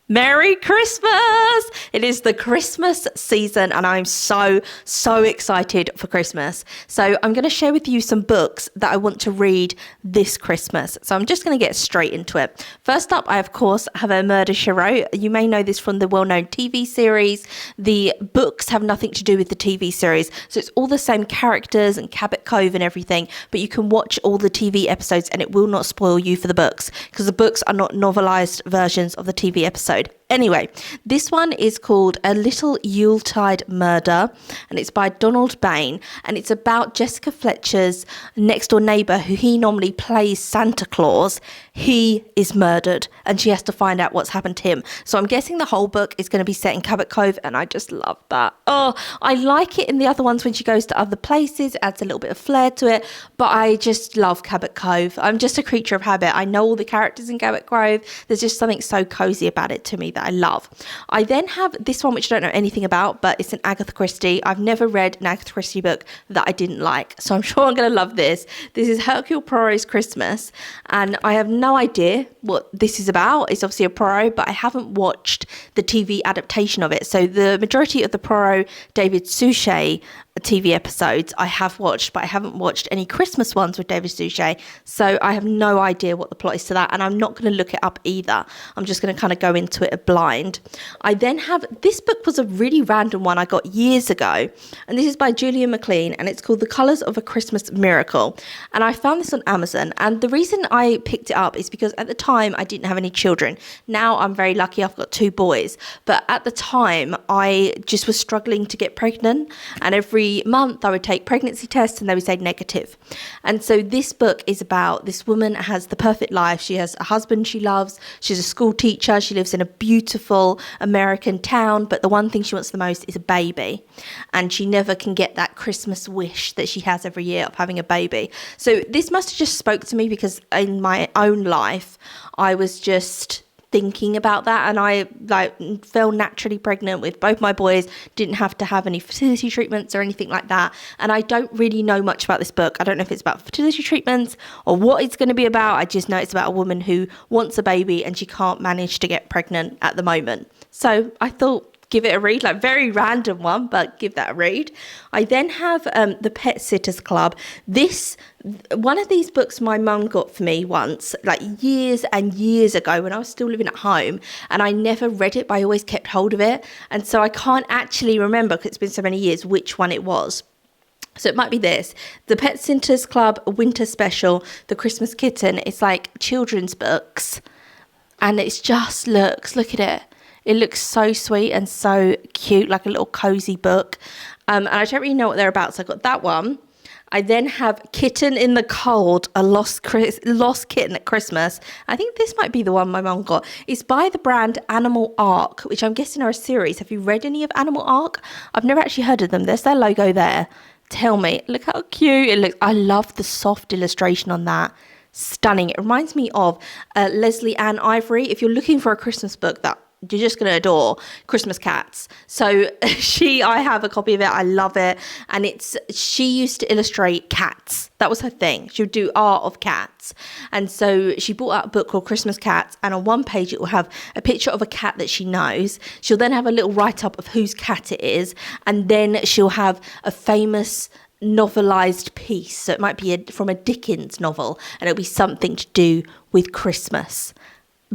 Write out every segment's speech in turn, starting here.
Merry Christmas! It is the Christmas season and I'm so excited for Christmas. So I'm going to share with you some books that I want to read this Christmas. So I'm just going to get straight into it. First up, I of course have a Murder, She Wrote. You may know this from the well-known TV series. The books have nothing to do with the TV series. So it's all the same characters and Cabot Cove and everything, but you can watch all the TV episodes and it will not spoil you for the books because the books are not novelized versions of the TV episode. Anyway, this one is called A Little Yuletide Murder and it's by Donald Bain and it's about Jessica Fletcher's next door neighbour who he normally plays Santa Claus. He is murdered and she has to find out what's happened to him. So I'm guessing the whole book is going to be set in Cabot Cove and I just love that. Oh, I like it in the other ones when she goes to other places, it adds a little bit of flair to it, but I just love Cabot Cove. I'm just a creature of habit. I know all the characters in Cabot Cove. There's just something so cosy about it to me that I love. I then have this one which I don't know anything about, but it's an Agatha Christie. I've never read an Agatha Christie book that I didn't like, so I'm sure I'm going to love this. This is Hercule Poirot's Christmas and I have no idea what this is about. It's obviously a Poirot, but I haven't watched the TV adaptation of it. So the majority of the Poirot David Suchet TV episodes I have watched, but I haven't watched any Christmas ones with David Suchet, so I have no idea what the plot is to that, and I'm not going to look it up either. I'm just going to kind of go into it blind. I then have, this book was a really random one I got years ago, and this is by Julia McLean, and it's called The Colours of a Christmas Miracle, and I found this on Amazon, and the reason I picked it up is because at the time I didn't have any children. Now I'm very lucky, I've got 2 boys, but at the time I just was struggling to get pregnant, and every month I would take pregnancy tests and they would say negative. And so this book is about this woman has the perfect life. She has a husband she loves. She's a school teacher. She lives in a beautiful American town. But the one thing she wants the most is a baby. And she never can get that Christmas wish that she has every year of having a baby. So this must have just spoke to me because in my own life, I was just thinking about that and I fell naturally pregnant with both my boys, didn't have to have any fertility treatments or anything like that. And I don't really know much about this book. I don't know if it's about fertility treatments or what it's going to be about. I just know it's about a woman who wants a baby and she can't manage to get pregnant at the moment. So I thought, give it a read, like very random one, but give that a read. I then have The Pet Sitters Club. One of these books my mum got for me once, like years and years ago when I was still living at home, and I never read it, but I always kept hold of it. And so I can't actually remember, because it's been so many years, which one it was. So it might be this, The Pet Sitters Club Winter Special, The Christmas Kitten. It's like children's books, and it's just look at it. It looks so sweet and so cute, like a little cozy book. And I don't really know what they're about, so I got that one. I then have Kitten in the Cold, a lost kitten at Christmas. I think this might be the one my mum got. It's by the brand Animal Ark, which I'm guessing are a series. Have you read any of Animal Ark? I've never actually heard of them. There's their logo there. Tell me, look how cute it looks. I love the soft illustration on that. Stunning. It reminds me of Lesley and Ivory. If you're looking for a Christmas book that you're just going to adore, Christmas Cats. So I have a copy of it. I love it. And she used to illustrate cats. That was her thing. She would do art of cats. And so she bought out a book called Christmas Cats. And on one page, it will have a picture of a cat that she knows. She'll then have a little write-up of whose cat it is. And then she'll have a famous novelized piece. So it might be from a Dickens novel. And it'll be something to do with Christmas.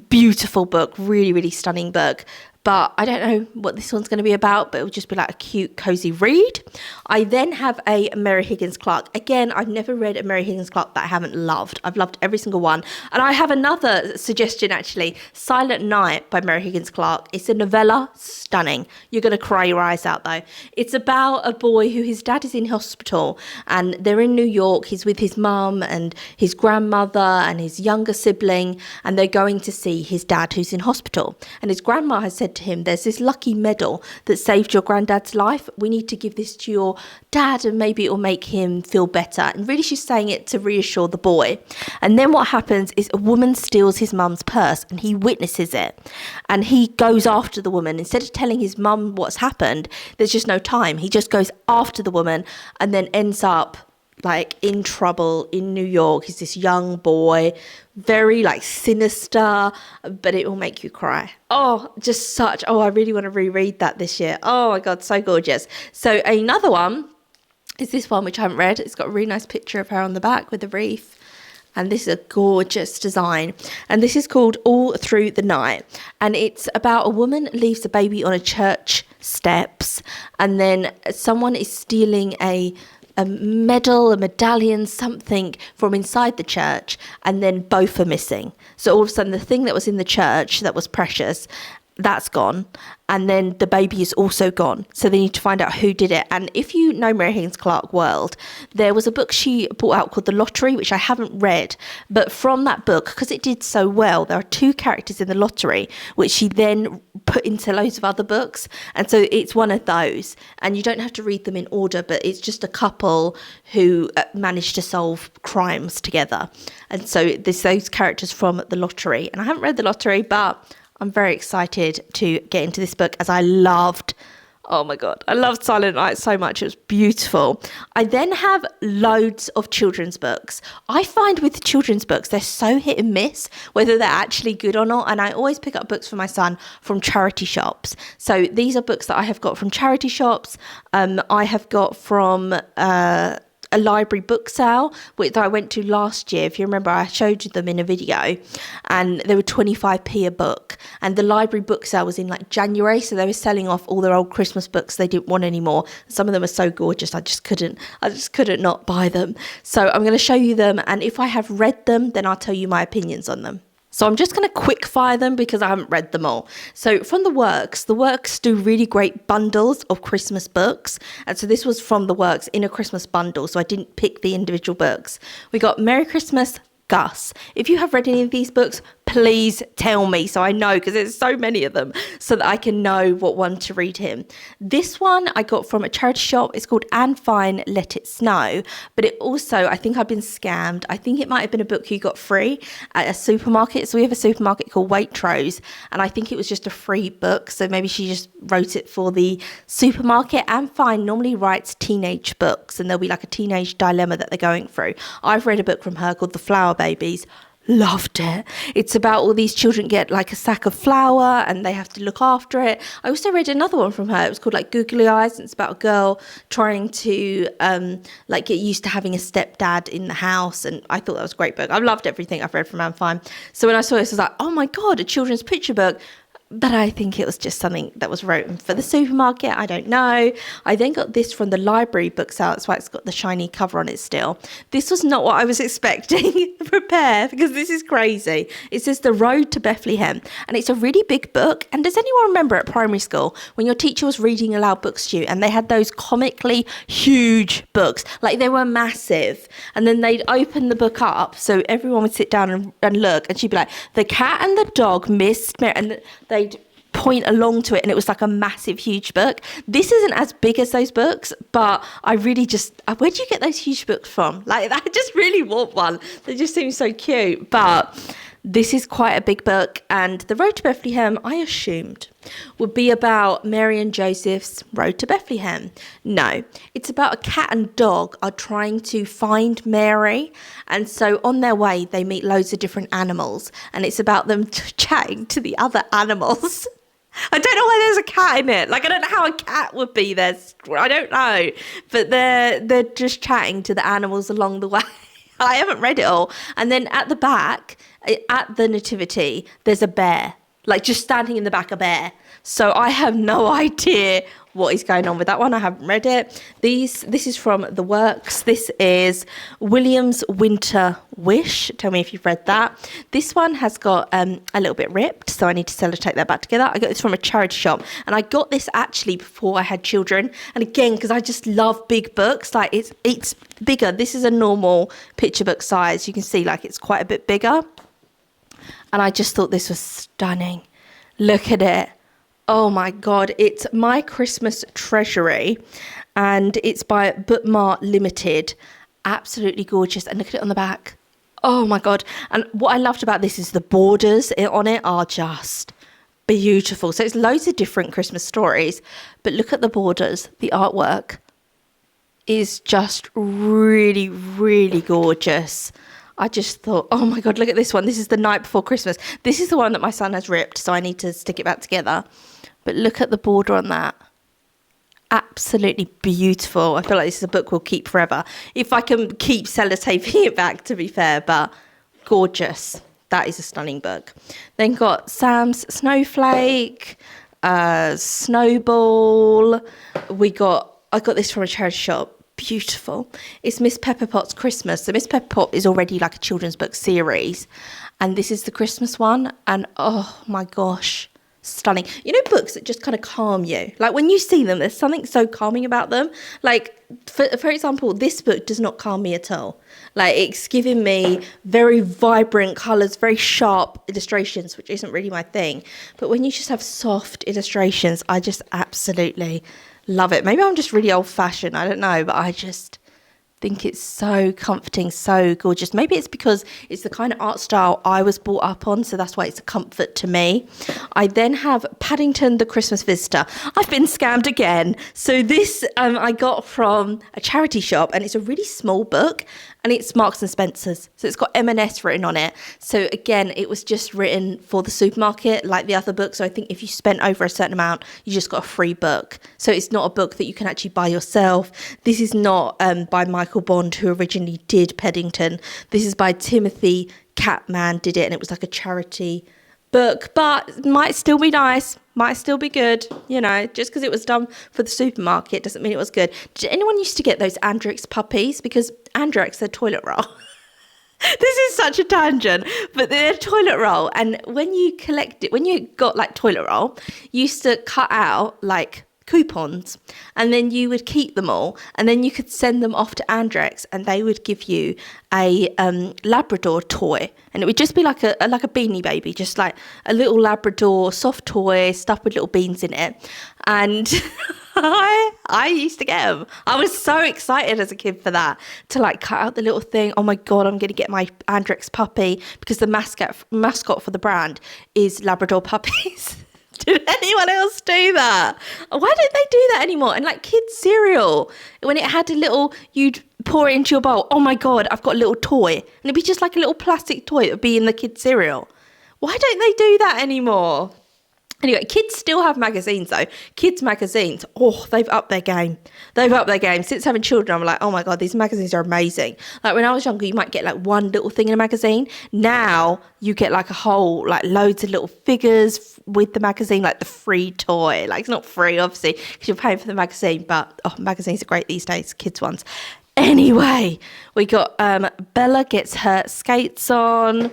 Beautiful book, really stunning book, but I don't know what this one's going to be about, but it will just be like a cute cozy read. I then have a Mary Higgins Clark. Again, I've never read a Mary Higgins Clark that I haven't loved. I've loved every single one. And I have another suggestion actually, Silent Night by Mary Higgins Clark. It's a novella, stunning. You're going to cry your eyes out though. It's about a boy who his dad is in hospital and they're in New York. He's with his mum and his grandmother and his younger sibling, and they're going to see his dad who's in hospital. And his grandma has said to him, there's this lucky medal that saved your granddad's life. We need to give this to your dad and maybe it will make him feel better. And really she's saying it to reassure the boy. And then what happens is a woman steals his mum's purse and he witnesses it. And he goes after the woman. Instead of telling his mum what's happened, there's just no time. He just goes after the woman and then ends up like in trouble in New York. He's this young boy, very like sinister, but it will make you cry. Oh, just such, I really want to reread that this year. Oh my God, so gorgeous. So another one is this one, which I haven't read. It's got a really nice picture of her on the back with the wreath. And this is a gorgeous design. And this is called All Through the Night. And it's about a woman leaves a baby on a church steps. And then someone is stealing a medal, a medallion, something from inside the church. And then both are missing. So all of a sudden, the thing that was in the church that was precious, that's gone. And then the baby is also gone. So they need to find out who did it. And if you know Mary Higgins Clark world, there was a book she brought out called The Lottery, which I haven't read. But from that book, because it did so well, there are 2 characters in The Lottery, which she then put into loads of other books. And so it's one of those. And you don't have to read them in order, but it's just a couple who managed to solve crimes together. And so there's those characters from The Lottery. And I haven't read The Lottery, but I'm very excited to get into this book, as I loved, oh my God, I loved Silent Night so much. It was beautiful. I then have loads of children's books. I find with children's books, they're so hit and miss, whether they're actually good or not. And I always pick up books for my son from charity shops. So these are books that I have got from charity shops. I have got from a library book sale which I went to last year. If you remember, I showed you them in a video, and they were 25p a book, and the library book sale was in like January, so they were selling off all their old Christmas books they didn't want anymore. Some of them are so gorgeous, I just couldn't not buy them. So I'm going to show you them, and if I have read them, then I'll tell you my opinions on them. So I'm just going to quick fire them because I haven't read them all. So from the Works do really great bundles of Christmas books. And so this was from the Works in a Christmas bundle. So I didn't pick the individual books. We got Merry Christmas, Gus. If you have read any of these books, please tell me so I know, because there's so many of them, so that I can know what one to read him. This one I got from a charity shop. It's called Anne Fine, Let It Snow. But it also, I think I've been scammed. I think it might have been a book you got free at a supermarket. So we have a supermarket called Waitrose, and I think it was just a free book. So maybe she just wrote it for the supermarket. Anne Fine normally writes teenage books, and there'll be like a teenage dilemma that they're going through. I've read a book from her called The Flower Babies. Loved it. It's about all these children get like a sack of flour and they have to look after it. I also read another one from her. It was called like Googly Eyes, and it's about a girl trying to like get used to having a stepdad in the house. And I thought that was a great book. I've loved everything I've read from Anne Fine. So when I saw this, I was like, oh my God, a children's picture book. But I think it was just something that was written for the supermarket. I don't know. I then got this from the library book sale. That's why it's got the shiny cover on it still. This was not what I was expecting. Prepare, because this is crazy. It says The Road to Bethlehem. And it's a really big book. And does anyone remember at primary school when your teacher was reading aloud books to you and they had those comically huge books? Like they were massive. And then they'd open the book up so everyone would sit down and look. And she'd be like, the cat and the dog missed Mary. And they'd point along to it, and it was like a massive huge book. This isn't as big as those books, but I really just, where do you get those huge books from? Like I just really want one. They just seem so cute. But this is quite a big book, and The Road to Bethlehem, I assumed, would be about Mary and Joseph's road to Bethlehem. No, it's about a cat and dog are trying to find Mary, and so on their way they meet loads of different animals, and it's about them chatting to the other animals. I don't know why there's a cat in it. Like, I don't know how a cat would be there. I don't know. But they're just chatting to the animals along the way. I haven't read it all. And then at the back, at the nativity, there's a bear. Like, just standing in the back, a bear. So I have no idea what is going on with that one. I haven't read it. This is from The Works. This is William's Winter Wish. Tell me if you've read that. This one has got a little bit ripped, so I need to sellotape that back together. I got this from a charity shop, and I got this actually before I had children. And again, because I just love big books, like it's bigger. This is a normal picture book size. You can see like it's quite a bit bigger. And I just thought this was stunning. Look at it. Oh my God, it's My Christmas Treasury, and it's by Bookmart Limited. Absolutely gorgeous. And look at it on the back. Oh my God. And what I loved about this is the borders on it are just beautiful. So it's loads of different Christmas stories, but look at the borders, the artwork. is just really, really gorgeous. I just thought, oh my God, look at this one. This is The Night Before Christmas. This is the one that my son has ripped, so I need to stick it back together. But look at the border on that. Absolutely beautiful. I feel like this is a book we'll keep forever. If I can keep sellotaping it back, to be fair, but gorgeous. That is a stunning book. Then got Sam's Snowflake, Snowball. I got this from a charity shop. Beautiful. It's Miss Pepper Pot's Christmas. So Miss Pepper Pot is already like a children's book series, and this is the Christmas one, and oh my gosh, stunning. You know, books that just kind of calm you, like when you see them, there's something so calming about them. Like for example, this book does not calm me at all. Like, it's giving me very vibrant colours, very sharp illustrations, which isn't really my thing, but when you just have soft illustrations, I just absolutely love it. Maybe I'm just really old-fashioned, I don't know, but I just think it's so comforting, so gorgeous. Maybe it's because it's the kind of art style I was brought up on, so that's why it's a comfort to me. I then have Paddington the Christmas Visitor. I've been scammed again. So this I got from a charity shop, and it's a really small book, and it's Marks and Spencer's. So it's got M&S written on it. So again, it was just written for the supermarket like the other books. So I think if you spent over a certain amount, you just got a free book. So it's not a book that you can actually buy yourself. This is not by Michael Bond, who originally did Paddington. This is by Timothy Catman did it, and it was like a charity book, but might still be nice, might still be good, you know. Just because it was done for the supermarket doesn't mean it was good. Did anyone used to get those Andrex puppies? Because Andrex, they're toilet roll. This is such a tangent, but they're toilet roll, and when you collect it, when you got like toilet roll, you used to cut out like coupons, and then you would keep them all, and then you could send them off to Andrex, and they would give you a Labrador toy, and it would just be like a Beanie Baby, just like a little Labrador soft toy stuffed with little beans in it. And I used to get them. I was so excited as a kid for that, to like cut out the little thing. Oh my God, I'm going to get my Andrex puppy, because the mascot for the brand is Labrador puppies. Did anyone else do that? Why don't they do that anymore? And like kids cereal, when it had a little, you'd pour it into your bowl. Oh my God, I've got a little toy. And it'd be just like a little plastic toy that would be in the kids cereal. Why don't they do that anymore? Anyway, kids still have magazines though. Kids magazines, oh, they've upped their game. They've upped their game. Since having children, I'm like, oh my God, these magazines are amazing. Like when I was younger, you might get like one little thing in a magazine. Now you get like a whole, like loads of little figures with the magazine, like the free toy. Like it's not free, obviously, because you're paying for the magazine, but oh, magazines are great these days, kids ones. Anyway, we got Bella gets her skates on.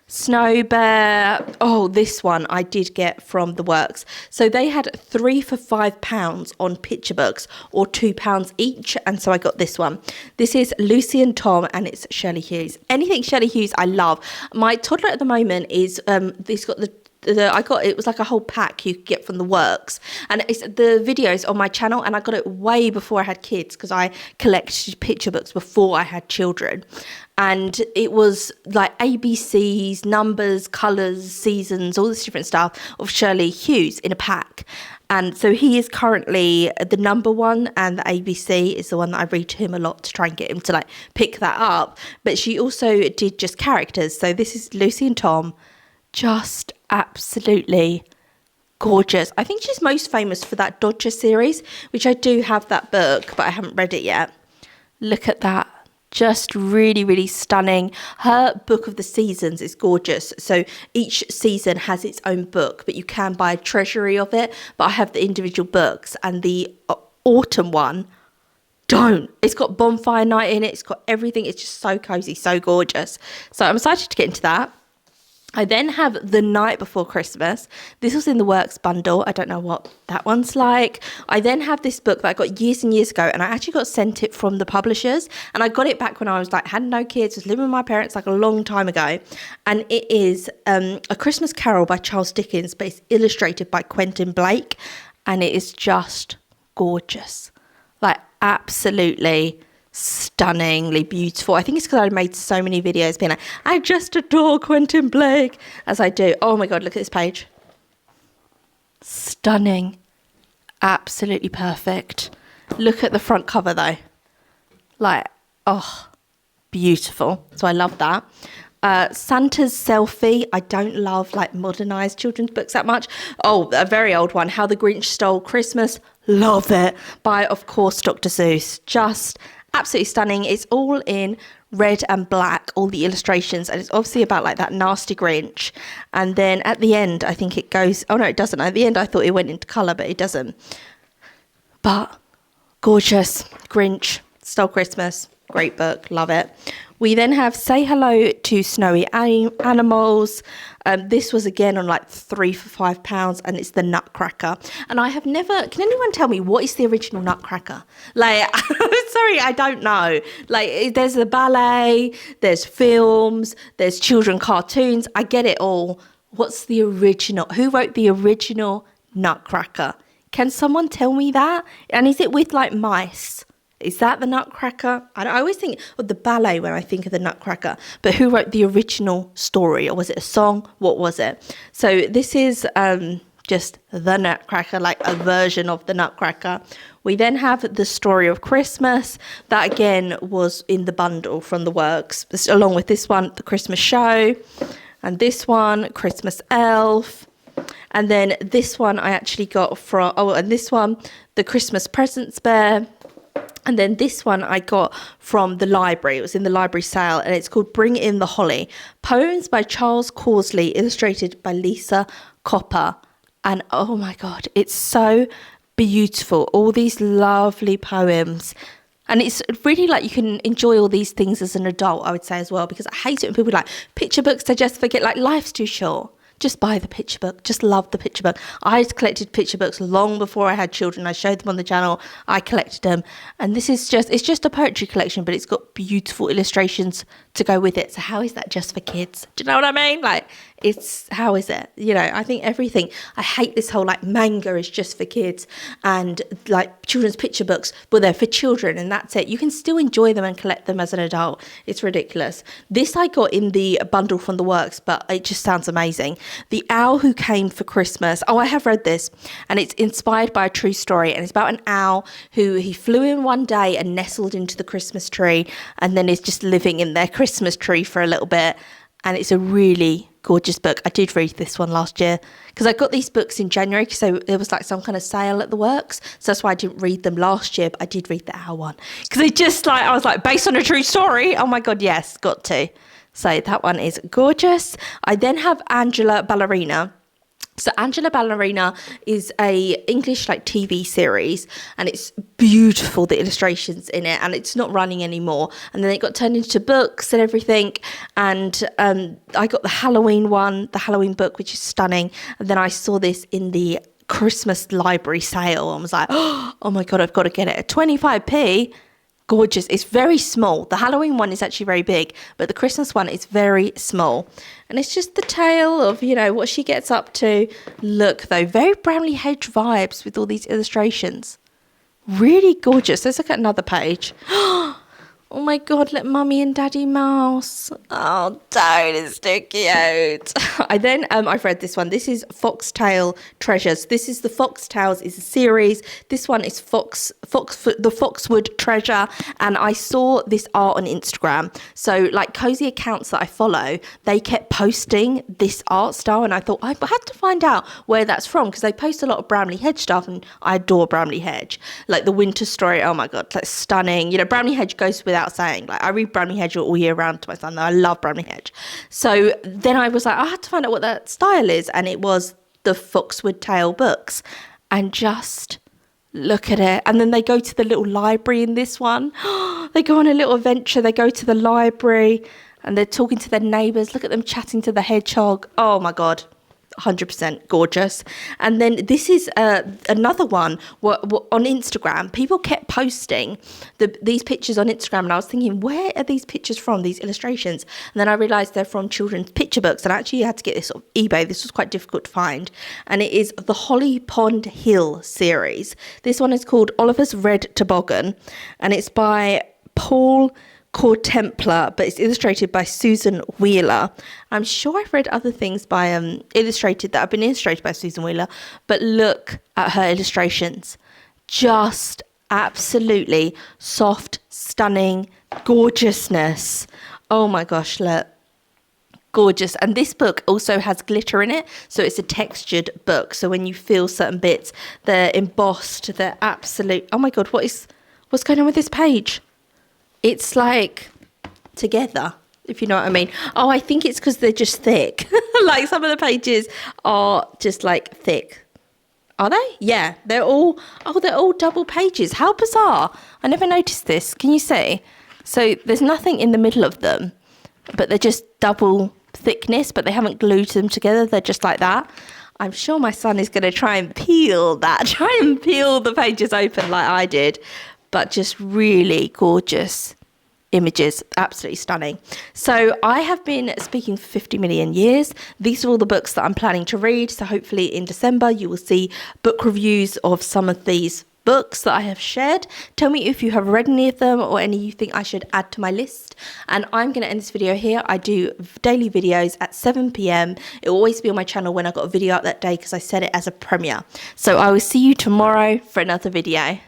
Snow Bear. Oh, this one I did get from the works. So they had 3 for £5 on picture books, or £2 each, and so I got this one. This is Lucy and Tom, and it's Shirley Hughes. Anything Shirley Hughes I love. My toddler at the moment is he's got it was like a whole pack you could get from the works, and it's the videos on my channel, and I got it way before I had kids, because I collected picture books before I had children. And it was like ABCs, numbers, colours, seasons, all this different stuff of Shirley Hughes in a pack. And so he is currently the number one, and the ABC is the one that I read to him a lot to try and get him to like pick that up. But she also did just characters. So this is Lucy and Tom, just absolutely gorgeous. I think she's most famous for that Dodger series, which I do have that book, but I haven't read it yet. Look at that. Just really, really stunning. Her book of the seasons is gorgeous. So each season has its own book, but you can buy a treasury of it. But I have the individual books, and the autumn one, don't. It's got bonfire night in it. It's got everything. It's just so cozy, so gorgeous. So I'm excited to get into that. I then have The Night Before Christmas. This was in the Works bundle. I don't know what that one's like. I then have this book that I got years and years ago, and I actually got sent it from the publishers, and I got it back when I was like, had no kids, was living with my parents like a long time ago. And it is A Christmas Carol by Charles Dickens, but it's illustrated by Quentin Blake, and it is just gorgeous. Like absolutely stunningly beautiful. I think it's because I made so many videos being like, I just adore Quentin Blake, as I do. Oh my God, look at this page. Stunning. Absolutely perfect. Look at the front cover though. Like, oh, beautiful. So I love that. Santa's Selfie. I don't love like modernized children's books that much. Oh, a very old one. How the Grinch Stole Christmas. Love it. By, of course, Dr. Seuss. Just absolutely stunning. It's all in red and black, all the illustrations. And it's obviously about like that nasty Grinch. And then at the end, I think it goes, oh no, it doesn't. At the end, I thought it went into colour, but it doesn't. But gorgeous. Grinch Stole Christmas. Great book. Love it. We then have Say Hello to Snowy Animals. This was again on like 3 for £5, and it's the Nutcracker. And I have never, can anyone tell me what is the original Nutcracker? Like, sorry, I don't know. Like, there's the ballet, there's films, there's children cartoons. I get it all. What's the original? Who wrote the original Nutcracker? Can someone tell me that? And is it with like mice? Is that the Nutcracker? I always think of the ballet when I think of the Nutcracker, but who wrote the original story? Or was it a song? What was it? So this is just the Nutcracker, like a version of the Nutcracker. We then have The Story of Christmas. That again was in the bundle from the works, along with this one, The Christmas Show, and this one, Christmas Elf. And then this one I actually got from, and this one, The Christmas Presents Bear. And then this one I got from the library. It was in the library sale, and it's called Bring in the Holly. Poems by Charles Causley, illustrated by Lisa Copper. And oh my God, it's so beautiful. All these lovely poems. And it's really like you can enjoy all these things as an adult, I would say as well, because I hate it when people are like, picture books, they just forget, like life's too short. Just buy the picture book. Just love the picture book. I collected picture books long before I had children. I showed them on the channel. I collected them. And this is just, it's just a poetry collection, but it's got beautiful illustrations to go with it. So how is that just for kids? Do you know what I mean? Like, it's, how is it? You know, I think everything, I hate this whole like manga is just for kids and like children's picture books, but they're for children and that's it. You can still enjoy them and collect them as an adult. It's ridiculous. This I got in the bundle from the works, but it just sounds amazing. The Owl Who Came for Christmas. Oh, I have read this, and it's inspired by a true story, and it's about an owl who he flew in one day and nestled into the Christmas tree and then is just living in their Christmas tree for a little bit. And it's a really gorgeous book. I did read this one last year because I got these books in January, so there was like some kind of sale at the works, so that's why I didn't read them last year, but I did read the Owl one because it just like, I was like, based on a true story. Oh my God, yes, got to. So that one is gorgeous. I then have Angela Ballerina. So Angela Ballerina is a English like TV series, and it's beautiful, the illustrations in it, and it's not running anymore. And then it got turned into books and everything. And I got the Halloween one, the Halloween book, which is stunning. And then I saw this in the Christmas library sale and was like, oh my God, I've got to get it at 25p. Gorgeous. It's very small. The Halloween one is actually very big, but the Christmas one is very small. And it's just the tale of, you know, what she gets up to. Look, though, very Bramley Hedge vibes with all these illustrations. Really gorgeous. Let's look at another page. Oh my God, look, Mummy and Daddy Mouse. Oh, don't, it's too cute. I've read this one. This is Foxtail Treasures. This is the Foxtails is a series. This one is the Foxwood Treasure. And I saw this art on Instagram. So like cozy accounts that I follow, they kept posting this art style. And I thought, I had to find out where that's from because they post a lot of Bramley Hedge stuff and I adore Bramley Hedge. Like the Winter Story, oh my God, that's stunning. You know, Bramley Hedge goes without saying. Like I read Bramley Hedge all year round to my son. I love Bramley Hedge. So then I was like, I had to find out what that style is, and it was the Foxwood Tale books. And just look at it. And then they go to the little library in this one. They go on a little adventure. They go to the library and they're talking to their neighbours. Look at them chatting to the hedgehog. Oh my God. 100% gorgeous. And then this is another one on Instagram. People kept posting these pictures on Instagram, and I was thinking, where are these pictures from, these illustrations? And then I realised they're from children's picture books, and I actually had to get this off eBay. This was quite difficult to find, and it is the Holly Pond Hill series. This one is called Oliver's Red Toboggan, and it's by Paul Courtempler, but it's illustrated by Susan Wheeler. I'm sure I've read other things by illustrated that have been illustrated by Susan Wheeler, but look at her illustrations. Just Absolutely soft, stunning gorgeousness. Oh my gosh, look. Gorgeous. And this book also has glitter in it, so it's a textured book. So when you feel certain bits, they're embossed, they're absolute. Oh my god, what's going on with this page? It's like together, if you know what I mean. Oh, I think it's because they're just thick. Like some of the pages are just like thick. Are they? Yeah, they're all double pages. How bizarre. I never noticed this. Can you see? So there's nothing in the middle of them, but they're just double thickness, but they haven't glued them together. They're just like that. I'm sure my son is going to try and peel the pages open like I did, but just really gorgeous images, absolutely stunning. So I have been speaking for 50 million years. These are all the books that I'm planning to read. So hopefully in December you will see book reviews of some of these books that I have shared. Tell me if you have read any of them or any you think I should add to my list. And I'm going to end this video here. I do daily videos at 7 p.m. It will always be on my channel when I got a video up that day because I set it as a premiere. So I will see you tomorrow for another video.